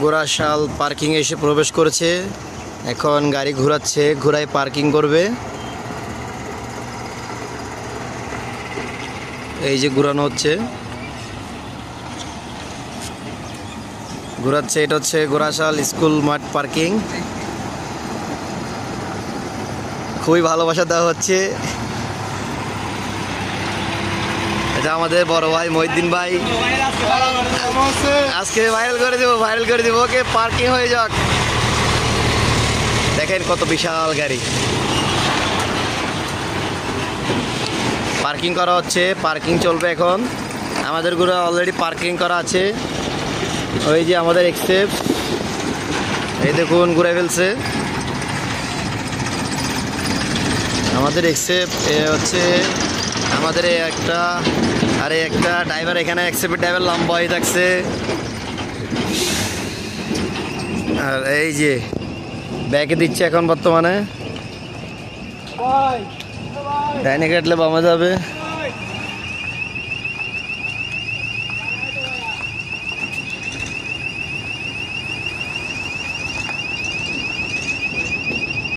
Ghorashal parking এসে প্রবেশ করেছে। এখন গাড়ি ঘোরাচ্ছে, ঘোরায় পার্কিং করবে। এই যে ঘোরানো হচ্ছে, ঘোরাচ্ছে। এটা হচ্ছে গোরাশাল স্কুল মাঠ পার্কিং। খুবই ভালোবাসা দেওয়া হচ্ছে। এটা আমাদের বড় ভাই মহিউদ্দিন ভাই, আজকে ভাইরাল করে দেবো। ওকে, পার্কিং হয়ে যাক। দেখেন কত বিশাল গাড়ি পার্কিং করা হচ্ছে। পার্কিং চলবে এখন। আমাদের গুলো অলরেডি পার্কিং করা আছে। ওই যে আমাদের এক্সেপ, এই দেখুন ঘুরে ফেলছে আমাদের এক্সেপ। হচ্ছে আমাদের একটা ড্রাইভার, এখানে এক্সেপের ড্রাইভার লম্বা হয়ে থাকছে। আর এই যে ব্যাকে দিচ্ছে এখন বর্তমানে। ডাইনে কাটলে বামে যাবে।